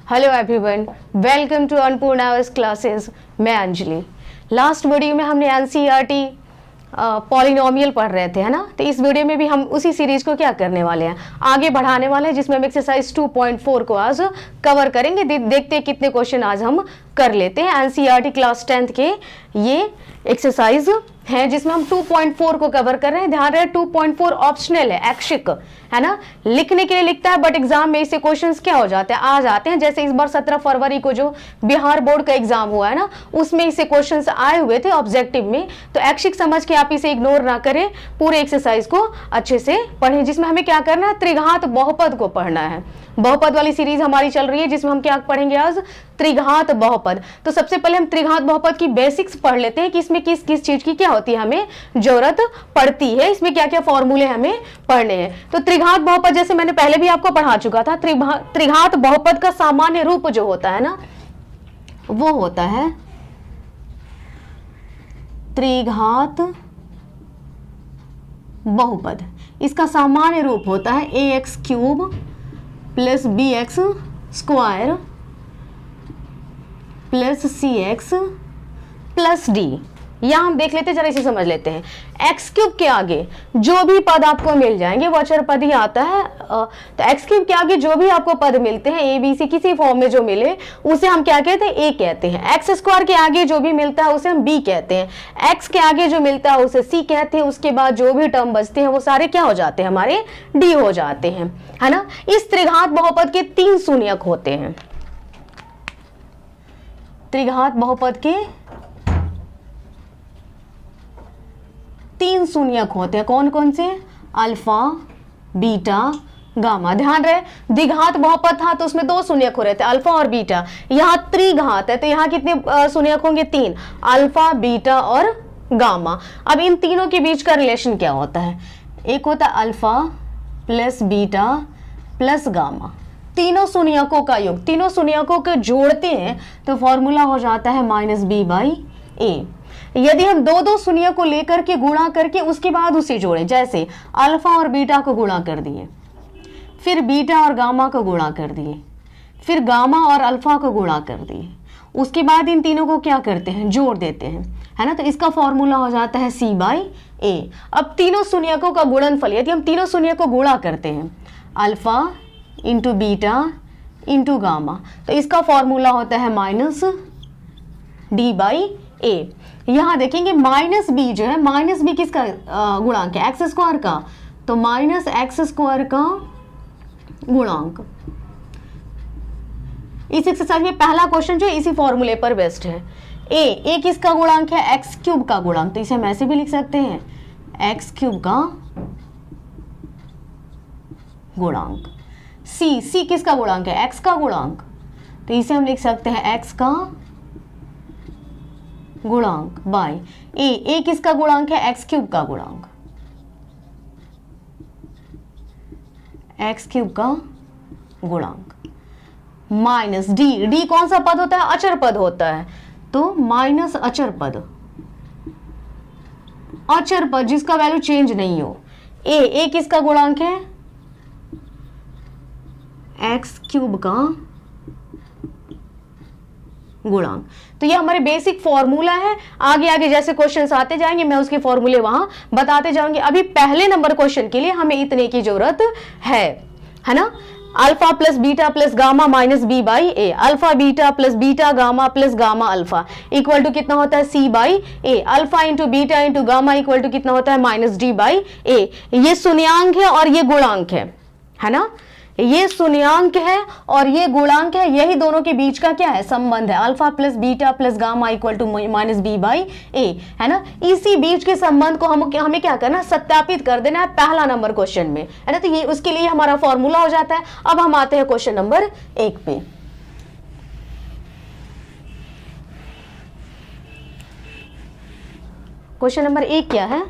Hello everyone, welcome to Annapurna's classes. मैं Anjali. Last video में हमने एनसीईआरटी पॉलिनोमियल पढ़ रहे थे, है ना। तो इस वीडियो में भी हम उसी सीरीज को क्या करने वाले हैं, आगे बढ़ाने वाले हैं, जिसमें हम एक्सरसाइज 2.4 को आज कवर करेंगे। देखते हैं कितने क्वेश्चन आज हम कर लेते हैं। एनसीईआरटी क्लास 10th के ये एक्सरसाइज है जिसमें हम 2.4 को कवर कर रहे हैं। ध्यान रहे 2.4 ऑप्शनल है, ऐच्छिक है ना, लिखने के लिए लिखता है, बट एग्जाम में इससे क्वेश्चंस क्या हो जाते हैं, आ जाते हैं। जैसे इस बार 17 फरवरी को जो बिहार बोर्ड का एग्जाम हुआ है ना, उसमें इससे क्वेश्चंस आए हुए थे ऑब्जेक्टिव में। तो ऐच्छिक समझ के आप इसे इग्नोर ना करें, पूरे एक्सरसाइज को अच्छे से पढ़ें, जिसमें हमें क्या करना है, त्रिघात बहुपद को पढ़ना है। बहुपद वाली सीरीज हमारी चल रही है, जिसमें हम क्या पढ़ेंगे आज, त्रिघात बहुपद। तो सबसे पहले हम त्रिघात बहुपद की बेसिक्स पढ़ लेते हैं कि इसमें किस किस चीज की क्या होती है, हमें जरूरत पड़ती है, इसमें क्या क्या फॉर्मूले हमें पढ़ने हैं। तो त्रिघात बहुपद जैसे मैंने पहले भी आपको पढ़ा चुका था, त्रिघात बहुपद का सामान्य रूप जो होता है ना, वो होता है त्रिघात बहुपद। इसका सामान्य रूप होता है ax³ plus bx² plus cx plus d। यहां हम देख लेते हैं, जरा इसे समझ लेते हैं। x³ के आगे जो भी पद आपको मिल जाएंगे वो अचर पद ही आता है। तो x³ के आगे जो भी आपको पद मिलते हैं, a b c किसी फॉर्म में जो मिले, उसे हम क्या कहते हैं, a कहते हैं। x² के आगे जो भी मिलता है उसे हम b कहते हैं। x के आगे जो मिलता है उसे c कहते हैं। उसके बाद जो भी टर्म बचते हैं वो सारे क्या हो जाते हैं, हमारे d हो जाते हैं, है ना। इस त्रिघात बहुपद के 3 शून्यक होते हैं। त्रिघात बहुपद के 3 शून्यक होते हैं। कौन कौन से, अल्फा, बीटा, गामा। ध्यान रहे द्विघात बहुपद था तो उसमें 2 शून्यक हो रहे थे, अल्फा और बीटा। यहाँ त्रिघात है तो यहाँ कितने शून्यक होंगे, 3, अल्फा, बीटा और गामा। अब इन तीनों के बीच का रिलेशन क्या होता है, एक होता है alpha plus beta plus gamma, तीनों शून्यकों का योग। तीनों शून्यकों को जोड़ते हैं तो फॉर्मूला हो जाता है -b/a। यदि हम दो शून्य को लेकर के गुणा करके उसके बाद उसे जोड़ें, जैसे अल्फा और बीटा को गुणा कर दिए, फिर बीटा और गामा को गुणा कर दिए, फिर गामा और अल्फा को गुणा कर दिए, उसके बाद इन तीनों को क्या करते हैं, जोड़ देते हैं, है ना। तो इसका फॉर्मूला हो जाता है c/a। अब तीनों शून्यकों का गुणनफल, यदि हम तीनों शून्य को गुणा करते हैं, alpha into beta into gamma, तो इसका फॉर्मूला होता है -d/a। यहां देखेंगे -b जो है, -b किसका गुणांक है, x² का, तो -x² का गुणांक। इस एक्सरसाइज में पहला क्वेश्चन जो इसी फॉर्मूले पर बेस्ड है। a किसका गुणांक है, x³ का गुणांक, तो इसे हम ऐसे भी लिख सकते हैं, x³ का गुणांक। c किसका गुणांक है, x का गुणांक, तो इसे हम लिख सकते हैं x का गुणांक बाय a किसका गुणांक है, x³ का गुणांक, x³ का गुणांक माइनस d कौन सा पद होता है, अचर पद होता है, तो माइनस अचर पद, अचर पद जिसका वैल्यू चेंज नहीं हो। a किसका गुणांक है, x³ का गुणांक। तो ये हमारे बेसिक फॉर्मूला है। आगे आगे जैसे क्वेश्चंस आते जाएंगे मैं उसके फॉर्मूले वहां बताते जाऊंगी। अभी पहले नंबर क्वेश्चन के लिए हमें इतने की जरूरत है ना। Alpha plus beta plus gamma -b/a, alpha beta plus beta gamma plus gamma alpha equal to कितना होता है, c/a। Alpha into beta into gamma equal to कितना होता है, -d/a। ये शून्यांक है और ये गुणांक है ना। ये शून्यांक है और ये गुणांक है, यही दोनों के बीच का क्या है, संबंध है। Alpha plus beta plus gamma equal to -b/a, है ना। इसी बीच के संबंध को हमें क्या करना, सत्यापित कर देना है पहला नंबर क्वेश्चन में, है ना। तो ये उसके लिए हमारा फॉर्मूला हो जाता है। अब हम आते हैं क्वेश्चन नंबर 1 पे। क्वेश्चन नंबर 1 क्या है,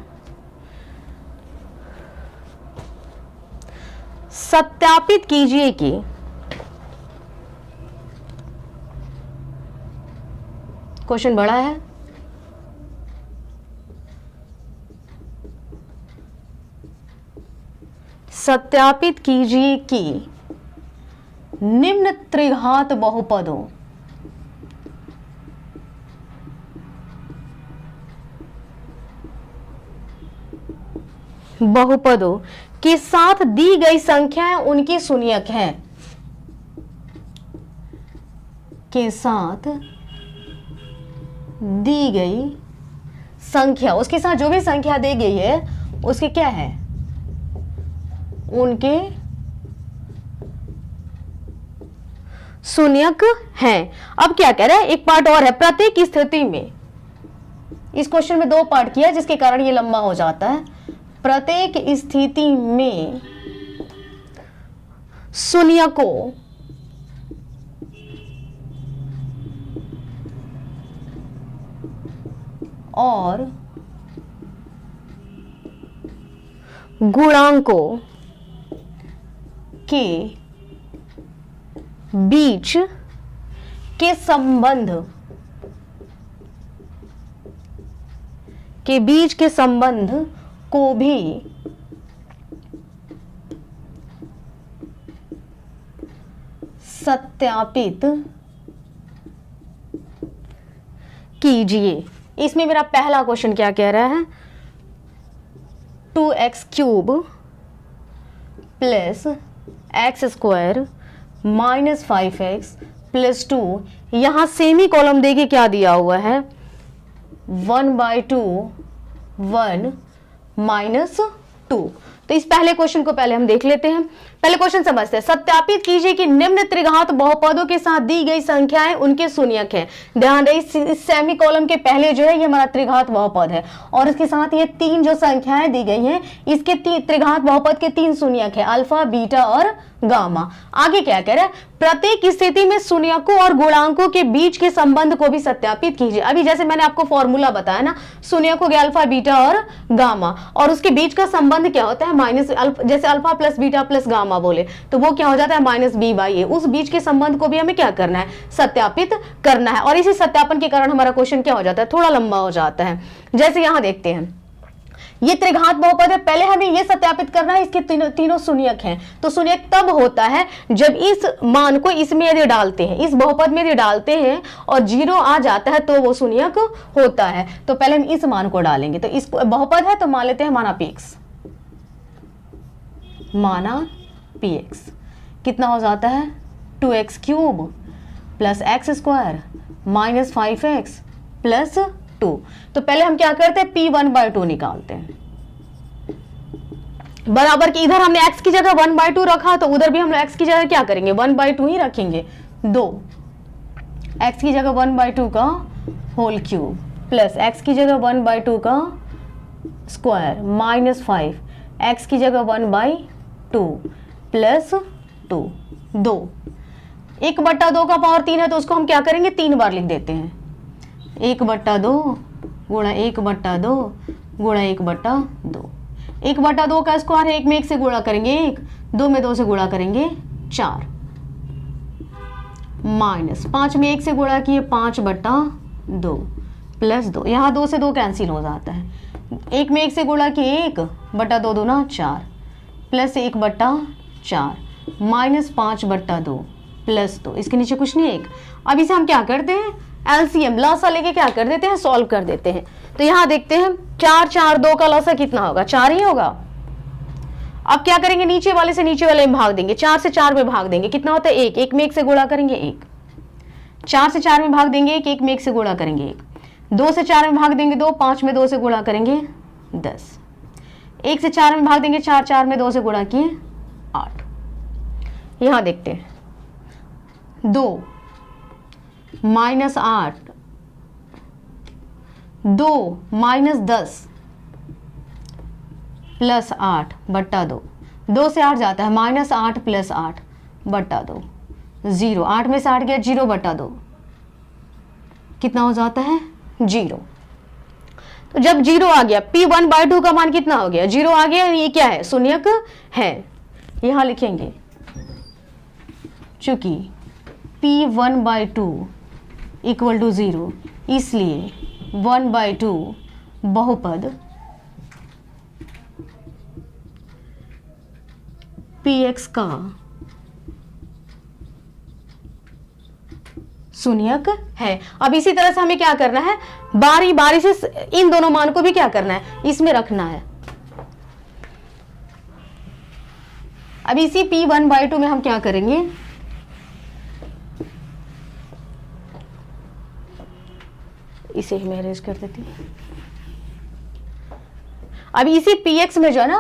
सत्यापित कीजिए कि क्वेश्चन बड़ा है, सत्यापित कीजिए कि निम्न त्रिघात बहुपदों के साथ दी गई संख्याएं उनकी शून्यक है, के साथ दी गई संख्या, उसके साथ जो भी संख्या दी गई है उसके क्या है, उनके शून्यक हैं। अब क्या कह रहा है, एक पार्ट और है, प्रत्येक स्थिति में, इस क्वेश्चन में 2 पार्ट किया जिसके कारण ये लंबा हो जाता है। प्रत्येक स्थिति में शून्यकों और गुणांकों के बीच के संबंध को भी सत्यापित कीजिए। इसमें मेरा पहला क्वेश्चन क्या कह रहा है, 2x³ plus x² minus 5x plus 2, यहां सेमी कॉलम देके क्या दिया हुआ है, 1/2 1 माइनस 2। तो इस पहले क्वेश्चन को पहले हम देख लेते हैं। पहले क्वेश्चन समझते हैं। सत्यापित कीजिए कि निम्न त्रिघात बहुपदों के साथ दी गई संख्याएं उनके शून्यक हैं। ध्यान दें, इस सेमी कॉलम के पहले जो है ये हमारा त्रिघात बहुपद है और इसके साथ ये 3 जो संख्याएं दी गई हैं इसके त्रिघात बहुपद के 3 शून्यक है, अल्फा, बीटा और गामा। आगे क्या कह रहा है, प्रत्येक स्थिति में शून्यकों और गुणांकों के बीच के संबंध को भी सत्यापित कीजिए। अभी जैसे मैंने आपको फॉर्मूला बताया ना, शून्यकों के अल्फा, बीटा और गामा, और उसके बीच का संबंध क्या होता है, माइनस जैसे alpha plus beta plus gamma बोले तो वो क्या हो जाता है, -b/a। उस बीच के संबंध को भी हमें क्या करना है, सत्यापित करना है। और इसी सत्यापन के कारण हमारा क्वेश्चन क्या हो जाता है, थोड़ा लंबा हो जाता है। जैसे यहां देखते हैं, ये त्रिघात बहुपद है, पहले हमें ये सत्यापित करना है इसके तीनों शून्यक हैं। तो शून्यक तब होता है जब इस मान को इसमें यदि डालते हैं, इस बहुपद में यदि डालते हैं और 0 आ जाता है तो वो शून्यक होता है। तो पहले हम इस मान को डालेंगे, तो इस बहुपद है तो मान लेते हैं माना px, कितना हो जाता है, 2x³ plus x² minus 5x plus 2। तो पहले हम क्या करते हैं, p1/2 निकालते हैं, बराबर कि इधर हमने x की जगह 1/2 रखा तो उधर भी हम x की जगह क्या करेंगे, 1/2 ही रखेंगे। 2 x की जगह 1/2 का होल क्यूब प्लस x की जगह 1/2 का स्क्वायर माइनस 5 x की जगह 1/2 प्लस 2। 1/2 का पावर 3 है तो उसको हम क्या करेंगे, 3 बार लिख देते हैं। 1/2 गुणा 1/2 गुणा 1/2। 1/2 का स्क्वायर है, 1 में 1 से गुणा करेंगे 1, 2 में 2 से गुणा करेंगे 4, माइनस 5 में 1 से गुणा किए 5/2 प्लस 2, यहाँ 2 से 2 कैंसिल हो जाता है। 1 में 1 से गुणा किए 1/2 दूना 4 प्लस 1/4 माइनस 5/2 प्लस 2, इसके नीचे कुछ नहीं 1। अब इसे हम क्या करते हैं, एलसीएम लासा लेके क्या कर देते हैं, सॉल्व कर देते हैं। तो यहां देखते हैं 4 4 2 का लासा कितना होगा, 4 ही होगा। अब क्या करेंगे, नीचे वाले से नीचे वाले में भाग देंगे, 4 से 4 में भाग देंगे, कितना होता है 1, 1 में 1 से गुणा करेंगे 1, 4 से 4 में भाग देंगे 1, 1 में 1 से गुणा करेंगे 1, 2 से 4 में भाग देंगे 2, 5 में 2 से गुणा करेंगे 10, 1 से 4 में भाग देंगे 4, 4 में 2 से गुणा किए 8। यहां देखते हैं 2 माइनस 8, 2 माइनस 10 प्लस 8/2, 2 से 8 जाता है माइनस 8 प्लस 8/2, 0, 8 में से 8 गया 0/2, कितना हो जाता है 0। तो जब 0 आ गया, p1/2 का मान कितना हो गया, 0 आ गया, ये क्या है, शून्यक है। यहां लिखेंगे चूंकि p1/2 इक्वल टू 0, इसलिए 1/2 बहुपद px का शून्यक है। अब इसी तरह से हमें क्या करना है, बारी बारी से इन दोनों मान को भी क्या करना है, इसमें रखना है। अब इसी P1/2 में हम क्या करेंगे, इसे ही मैं अरेंज कर देती हूँ। अब इसी Px में जो है ना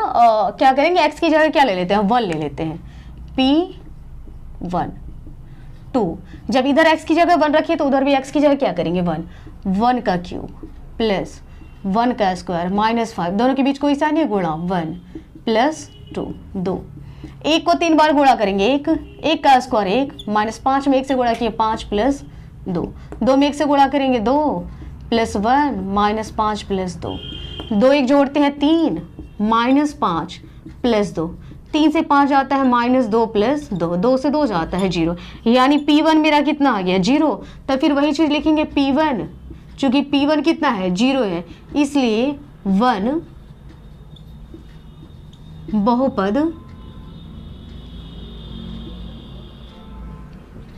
क्या करेंगे, x की जगह क्या ले लेते हैं, 1 ले लेते हैं, P1 2। जब इधर x की जगह 1 रखिए तो उधर भी x की जगह क्या करेंगे, 1 का क्यूब प्लस 1 का स्क्वायर माइनस 5, दोनों के बीच कोई साइन नहीं, गुणा 1 प्लस 2 2। 1 को 3 बार गुणा करेंगे, 1 का स्क्वायर 1 माइनस 5 में 1 से गुणा किए 5 प्लस 2, 2 में 1 से गुणा करेंगे 2 प्लस 1 माइनस 5 प्लस 2, 2 1 जोड़ते हैं 3 माइनस 5 प्लस 2, 3 से 5 जाता है माइनस 2 प्लस 2, 2 से 2 जाता है 0, यानी P1 मेरा कितना आ गया 0। तो फिर वही चीज लिखेंगे P1, चूंकि P1 कितना है 0 है, इसलिए 1 बहुपद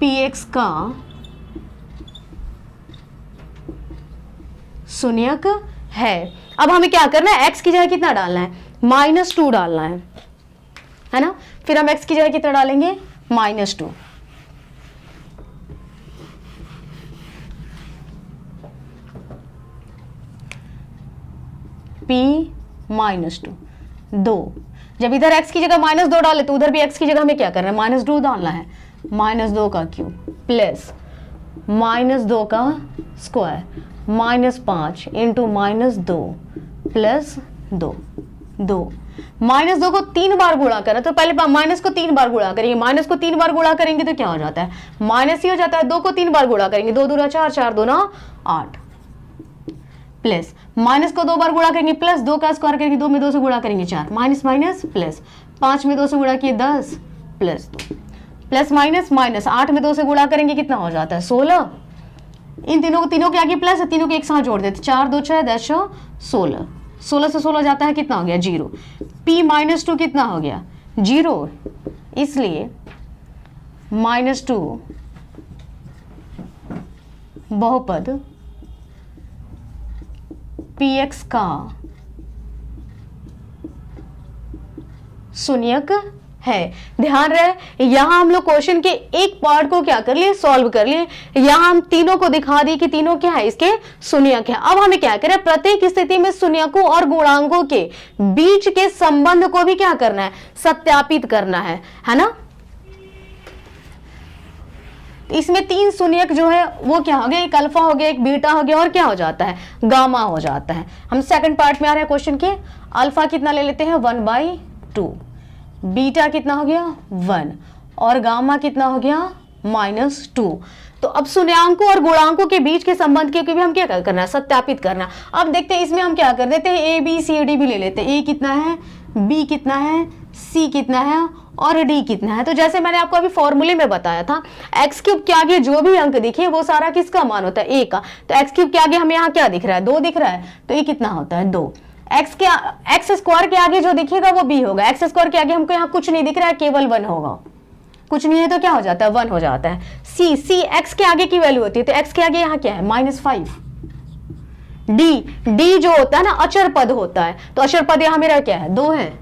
Px का शून्यक है। अब हमें क्या करना है, x की जगह कितना डालना है, -2 डालना है ना। फिर हम x की जगह कितना डालेंगे, -2। P-2 2। जब इधर x की जगह -2 डाले तो उधर भी x की जगह हमें क्या करना है, -2 डालना है, -2 का क्यूब प्लस -2 का स्क्वायर -5 इंटू -2 प्लस 2 2। -2 को 3 बार गुणा करें तो पहले माइनस को 3 बार गुणा करेंगे, माइनस को 3 बार गुणा करेंगे तो क्या हो जाता है, माइनस ही हो जाता है। 2 को 3 बार गुणा करेंगे, 2 दूना 4 4 दूना 8 प्लस माइनस को 2 बार गुणा करेंगे, प्लस 2 का स्क्वायर करेंगे, 2 में 2 से गुणा करेंगे 4 माइनस माइनस प्लस 5 में 2 से गुणा किए 10 प्लस 2 प्लस माइनस माइनस 8 में 2 से गुणा करेंगे कितना हो जाता है 16। इन तीनों के आगे प्लस है, तीनों के एक साथ जोड़ देते, 4 2 6 10 16, 16 से 16 जाता है कितना हो गया 0। P-2 कितना हो गया 0, इसलिए -2 बहुपद Px का शून्यक है। ध्यान रहे, यहां हम लोग क्वेश्चन के एक पार्ट को क्या कर लिए, सॉल्व कर लिए। यहां हम तीनों को दिखा दिए कि तीनों क्या है, इसके शून्यक है। अब हमें क्या करें, प्रत्येक स्थिति में शून्यकों और गुणांकों के बीच के संबंध को भी क्या करना है, सत्यापित करना है ना। इसमें 3 शून्यक जो है वो क्या हो गया, एक अल्फा हो गया, एक बीटा हो गया और क्या हो जाता है, गामा हो जाता है। हम सेकंड पार्ट में आ रहे हैं क्वेश्चन के। अल्फा कितना ले लेते हैं 1/2, बीटा कितना हो गया 1 और गामा कितना हो गया -2। तो अब शून्यांकों और गुणांकों के बीच के संबंध के भी हम क्या करना है, सत्यापित करना। अब देखते हैं इसमें हम क्या कर देते हैं, ए बी सी डी भी ले लेते हैं। ए कितना है, बी कितना है, सी कितना है और डी कितना है। तो जैसे मैंने आपको अभी फॉर्मूले में बताया था, एक्स क्यूब के आगे जो भी अंक दिखे वो सारा किसका मान होता है, ए का। तो एक्स क्यूब के आगे हमें यहाँ क्या दिख रहा है, 2 दिख रहा है, तो ये कितना होता है 2। एक्स स्क्वायर के आगे जो दिखेगा वो बी होगा। एक्स स्क्वायर के आगे हमको यहाँ कुछ नहीं दिख रहा है, केवल 1 होगा, कुछ नहीं है तो क्या हो जाता है 1 हो जाता है। सी एक्स के आगे की वैल्यू होती है, तो एक्स के आगे यहाँ क्या है -5। डी जो होता है ना अचर पद होता है, तो अचर पद यहाँ मेरा क्या है 2 है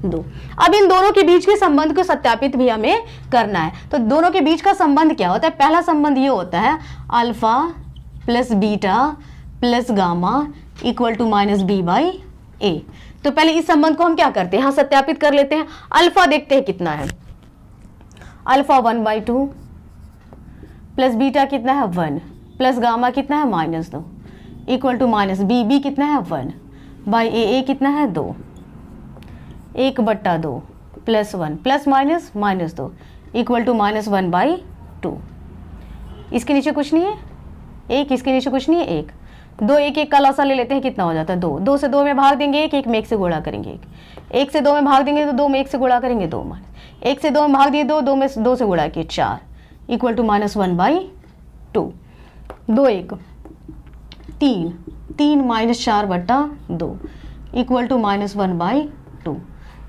2। अब इन दोनों के बीच के संबंध को सत्यापित भी हमें करना है। तो दोनों के बीच का संबंध क्या होता है, पहला संबंध ये होता है alpha plus beta plus gamma equal to -b/a। तो पहले इस संबंध को हम क्या करते हैं, यहाँ सत्यापित कर लेते हैं। अल्फा देखते हैं कितना है, अल्फा 1/2 प्लस बीटा कितना है 1 प्लस गामा कितना है -2 इक्वल टू -b कितना है 1/a कितना है 2, 1/2 प्लस 1 प्लस -2 इक्वल टू -1/2। इसके नीचे कुछ नहीं है, 1, इसके नीचे कुछ नहीं है 1, 2 1 1 का लसा ले लेते हैं, कितना हो जाता है 2। 2 से 2 में भाग देंगे 1, 1 में 1 से गुणा करेंगे 1 से 2 में भाग देंगे तो 2 में 1 से गुणा करेंगे 2, 1 से 2 में भाग दिए 2, 2 में 2 से गुणा किए 4 इक्वल टू -1/2। 2 1 3 3 -4/2 equal to -1/2।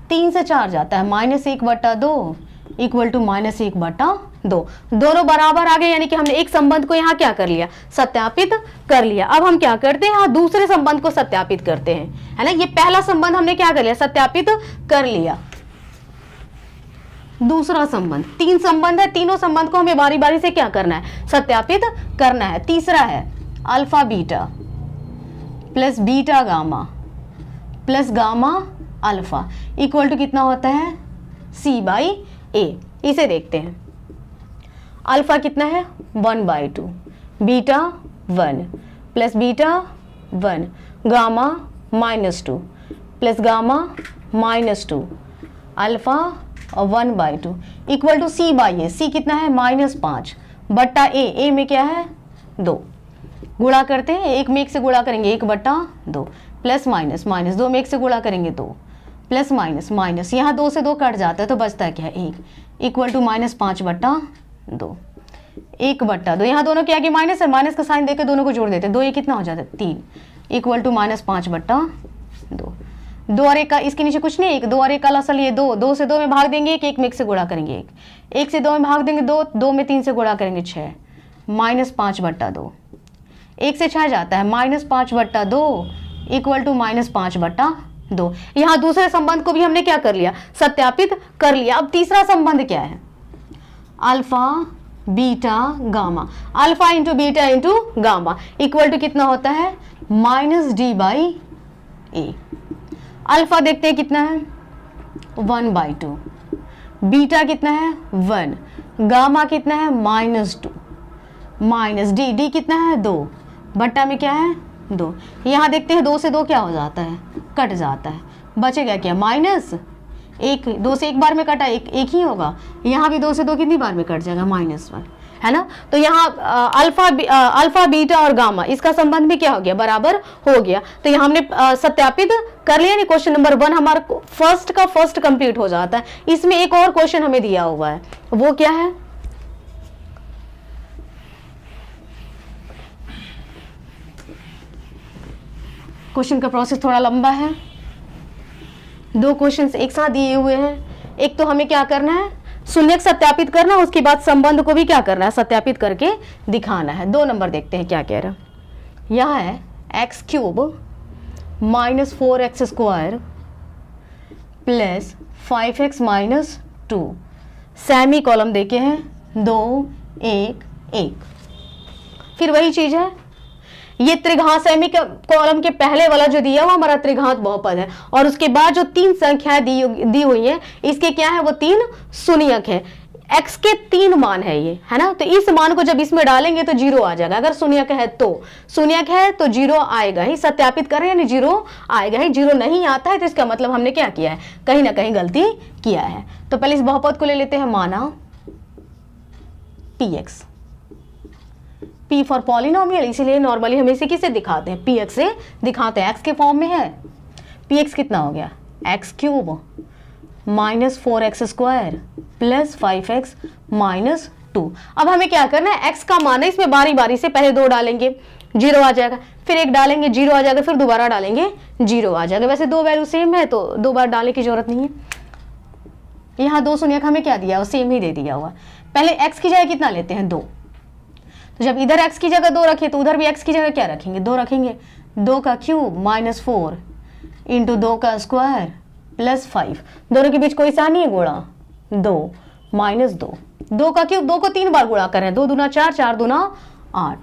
3 से 4 जाता है -1/2 इक्वल टू -1/2। दोनों बराबर आ गए, यानी कि हमने एक संबंध को यहाँ क्या कर लिया, सत्यापित कर लिया। अब हम क्या करते हैं, यहाँ दूसरे संबंध को सत्यापित करते हैं, है ना। ये पहला संबंध हमने क्या कर लिया, सत्यापित कर लिया। दूसरा संबंध, 3 संबंध है, तीनों संबंध को हमें बारी बारी से क्या करना है, सत्यापित करना है। तीसरा है alpha beta plus beta gamma plus gamma alpha equal to कितना होता है, C/A। इसे देखते हैं। अल्फा कितना है, 1/2, beta 1 plus beta 1, gamma -2 plus gamma -2, alpha और 1/2 इक्वल टू C/A। C कितना है, -5 बट्टा A में क्या है, 2। गुणा करते हैं, 1 में 1 से गुणा करेंगे 1/2 प्लस माइनस, 2 में 1 से गुणा करेंगे 2 प्लस माइनस, यहाँ 2 से 2 कट जाता है तो बचता है क्या, 1 इक्वल टू -5/2, 1/2। यहाँ दोनों के आगे माइनस है, माइनस का साइन देकर दोनों को जोड़ देते हैं, 2 ये कितना हो जाता है, 3 इक्वल टू -5/2। 2 और 1 का इसके नीचे कुछ नहीं, 1 2 और 1 का असल ये 2, 2 से 2 में भाग देंगे 1, 1 में 1 से गुणा करेंगे 1 से 2 में भाग देंगे 2, 2 में 3 से गुणा करेंगे 6, -5/2। 1 से 6 जाता है, -5/2 इक्वल टू -5/2। यहाँ दूसरे संबंध को भी हमने क्या कर लिया, सत्यापित कर लिया। अब तीसरा संबंध क्या है, alpha beta gamma, alpha into beta into gamma equal to कितना होता है, -D/A। अल्फा देखते हैं कितना है, 1/2, बीटा कितना है 1, गामा कितना है -2, -D कितना है 2, बट्टा में क्या है 2। यहाँ देखते हैं 2 से 2 क्या हो जाता है, कट जाता है, बचेगा क्या, -1। 2 से 1 बार में कटा, एक ही होगा। यहाँ भी 2 से 2 कितनी बार में कट जाएगा, -1, है ना। तो यहाँ अल्फा बीटा और गामा इसका संबंध भी क्या हो गया, बराबर हो गया। तो यहाँ हमने सत्यापित कर लिया। नहीं, क्वेश्चन नंबर 1 हमारा फर्स्ट का फर्स्ट कंप्लीट हो जाता है। इसमें एक और क्वेश्चन हमें दिया हुआ है, वो क्या है, क्वेश्चन का प्रोसेस थोड़ा लंबा है, 2 क्वेश्चंस एक साथ दिए हुए हैं। एक तो हमें क्या करना है, शून्यक सत्यापित करना, उसके बाद संबंध को भी क्या करना है, सत्यापित करके दिखाना है। 2 नंबर देखते हैं क्या कह रहा है। यह है x³ - 4x² plus 5x - 2, semi column देखे हैं 2 1 1। फिर वही चीज है, ये त्रिघात सेमी कॉलम के पहले वाला जो दिया हुआ हमारा त्रिघात बहुपद है, और उसके बाद जो 3 संख्याएं दी हुई हैं इसके क्या है, वो 3 शून्यक है। x के 3 मान है ये, है ना। तो इस मान को जब इसमें डालेंगे तो 0 आ जाएगा। अगर शून्यक है तो 0 आएगा ही, सत्यापित करें यानी 0 आएगा ही। 0 नहीं आता है तो इसका मतलब हमने क्या किया है, कहीं ना कहीं गलती किया है। तो पहले इस बहुपद को ले लेते हैं, माना px, P फॉर पॉलिनोमियल, इसीलिए नॉर्मली हम इसे किसे दिखाते हैं, px से दिखाते हैं। x के फॉर्म में है, px कितना हो गया, x³ - 4x² प्लस 5x - 2। अब हमें क्या करना है, x का मान है, इसमें बारी बारी से पहले 2 डालेंगे 0 आ जाएगा, फिर 1 डालेंगे 0 आ जाएगा, फिर दोबारा डालेंगे 0 आ जाएगा। वैसे 2 वैल्यू सेम है तो 2 बार डालने की जरूरत नहीं है। यहाँ 2 शून्यक हमें क्या दिया, वो सेम ही दे दिया हुआ। पहले x की जगह कितना लेते हैं, 2। तो जब इधर x की जगह 2 रखे तो उधर भी x की जगह क्या रखेंगे, 2 रखेंगे। 2 का क्यूब -4 इंटू 2 का स्क्वायर प्लस 5, दोनों के बीच कोई सा नहीं है गुणा, 2 -2, 2 का क्यूब 2 को 3 बार गुणा करें, 2 दूना 4, 4 दूना 8,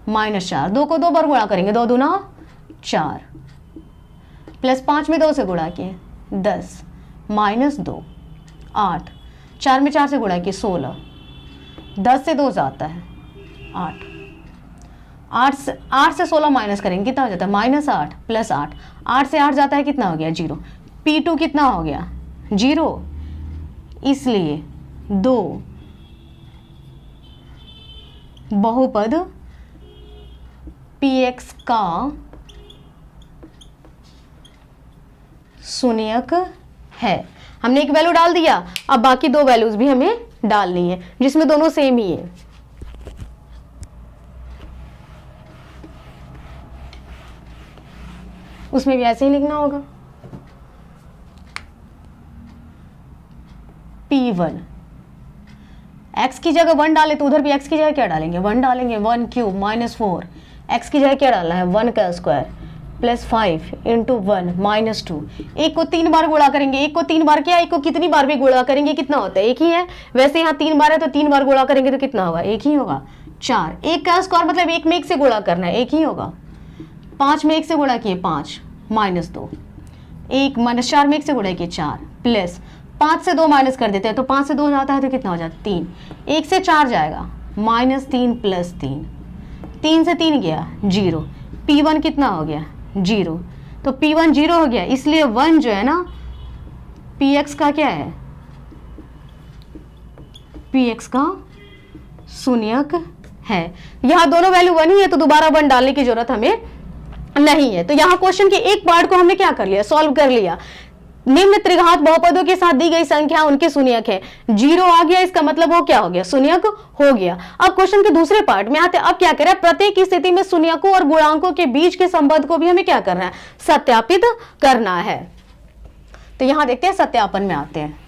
-4, 2 को 2 बार गुणा करेंगे, 2 दूना 4, प्लस 5 में 2 से गुणा किए 10, -2 8, 4 में 4 से गुणा किए 16, 10 से 2 जाता है 8, 8 से 16 माइनस करेंगे कितना हो जाता है, -8 प्लस 8, 8 से 8 जाता है कितना हो गया, 0। P2 कितना हो गया, 0। इसलिए 2 बहुपद px का शून्यक है। हमने एक वैल्यू डाल दिया, अब बाकी 2 वैल्यूज भी हमें डालनी है जिसमें दोनों सेम ही है। उसमें भी ऐसे ही लिखना होगा, P1 x की जगह 1 डाले तो उधर भी x की जगह क्या डालेंगे, 1 डालेंगे, 1 क्यूब माइनस 4, x की जगह क्या डालना है, 1 का स्क्वायर प्लस 5 इंटू 1 माइनस 2। एक को 3 बार गुणा करेंगे, एक को 3 बार क्या, एक को कितनी बार भी गुणा करेंगे कितना होता है, एक ही है। वैसे यहाँ 3 बार है तो 3 बार गुणा करेंगे तो कितना होगा, एक ही होगा, 4। एक का स्क्वायर मतलब एक में एक से गुणा करना है, एक ही होगा। 5 में एक से गुणा किए 5 माइनस 2, 1 माइनस 4 में एक से गुणा किए 4 प्लस 5 से 2 माइनस कर देते हैं तो 5 से 2 जाता है तो कितना हो जाता है 3, 1 से 4 जाएगा माइनस 3 प्लस 3, 3 से 3 गया 0, P1 कितना हो गया 0, तो P1 0 हो गया, इसलिए 1 जो है ना Px का क्या है, Px का शून्यक है। यहाँ दोनों वैल्यू 1 ही है तो दोबारा 1 डालने की जरूरत हमें नहीं है। तो यहाँ क्वेश्चन के एक पार्ट को हमने क्या कर लिया, सॉल्व कर लिया। निम्न त्रिघात बहुपदों के साथ दी गई संख्या उनके शून्यक है, 0 आ गया, इसका मतलब वो क्या हो गया, शून्यक हो गया। अब क्वेश्चन के दूसरे पार्ट में आते, अब क्या करें, प्रत्येक स्थिति में शून्यकों और गुणांकों के बीच के संबंध को भी हमें क्या करना है, सत्यापित करना है। तो यहां देखते हैं, सत्यापन में आते हैं।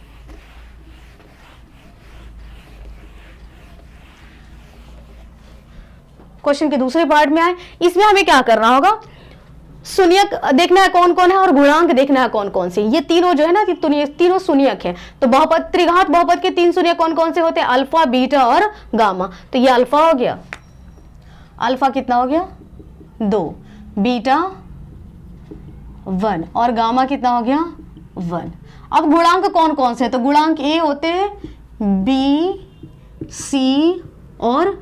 क्वेश्चन के दूसरे पार्ट में आए, इसमें हमें क्या करना होगा, शून्यक देखना है कौन कौन है और गुणांक देखना है कौन कौन से। ये तीनों जो है ना, तीनों शून्यक है। तो बहुपद, त्रिघात बहुपद के 3 शून्यक कौन कौन से होते हैं, अल्फा, बीटा और गामा। तो ये अल्फा हो गया, अल्फा कितना हो गया 2, बीटा 1 और गामा कितना हो गया 1। अब गुणांक कौन कौन से हैं, तो गुणांक ए होते हैं, बी, सी और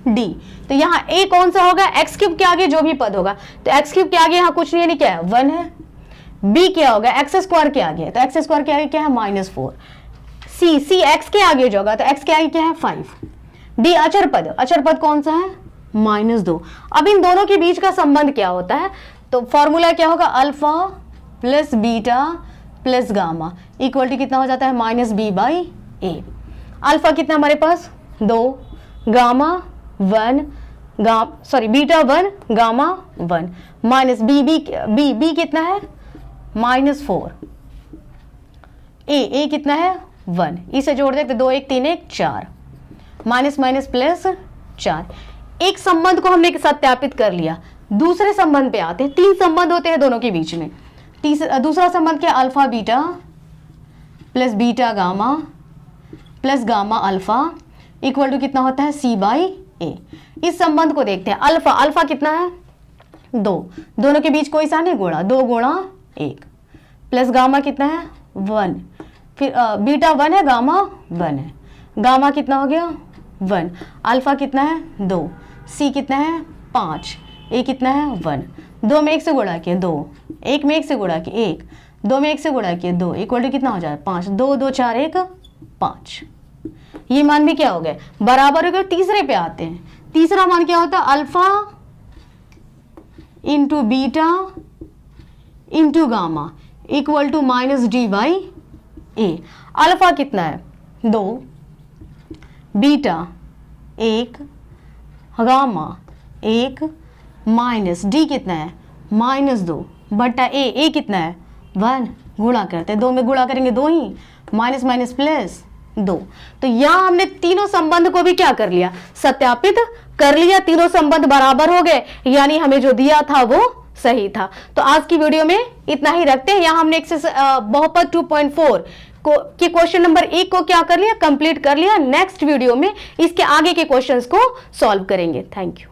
डी। तो यहाँ ए कौन सा होगा, एक्स क्यूब के आगे जो भी पद होगा, तो एक्स क्यूब के आगे यहाँ कुछ नहीं है, क्या है 1 है। बी क्या होगा, एक्स स्क्वायर के आगे, तो एक्स स्क्वायर के आगे क्या है -4। सी एक्स के आगे जो होगा तो एक्स के आगे क्या है 5। डी अचर पद कौन सा है -2। अब इन दोनों के बीच का संबंध क्या होता है, तो फॉर्मूला क्या होगा, alpha plus beta plus gamma equal to कितना हो जाता है -b/a। अल्फा कितना हमारे पास 2, gamma 1, beta 1, gamma 1 minus B कितना है -4, ए कितना है 1, इसे जोड़ देते 2 1 3 1 4, माइनस माइनस प्लस 4। एक संबंध को हमने सत्यापित कर लिया। दूसरे संबंध पे आते हैं, 3 संबंध होते हैं दोनों के बीच में। दूसरा संबंध क्या, alpha beta plus beta gamma plus gamma alpha equal to कितना होता है c/a। इस संबंध को देखते हैं, अल्फा कितना है 2, दोनों के बीच कोई सा नहीं गुणा, 2 गुणा 1 प्लस गामा कितना है 1, फिर बीटा 1 है, गामा 1 है, गामा कितना हो गया 1, अल्फा कितना है 2, सी कितना है 5, ए कितना है 1, 2 में 1 से गुणा किए 2, 1 में 1 से गुणा किए 1, 2 में 1 से गुणा किए 2 इक्वल टू कितना हो जाए 5, 2 2 4 1 5। ये मान भी क्या हो गए, बराबर हो गए। तीसरे पे आते हैं, तीसरा मान क्या होता है, alpha into beta into gamma equal to -d/a। Alpha कितना है 2, बीटा 1, गामा 1 माइनस डी कितना है -2 बटा ए कितना है 1, गुणा करते हैं, 2 में गुणा करेंगे 2 ही, माइनस माइनस प्लस 2। तो यहां हमने तीनों संबंध को भी क्या कर लिया, सत्यापित कर लिया। तीनों संबंध बराबर हो गए, यानी हमें जो दिया था वो सही था। तो आज की वीडियो में इतना ही रखते हैं। यहां हमने एक्सरसाइज बहुपद 2.4 के क्वेश्चन नंबर 1 को क्या कर लिया, कंप्लीट कर लिया। नेक्स्ट वीडियो में इसके आगे के क्वेश्चंस को सॉल्व करेंगे। Thank you.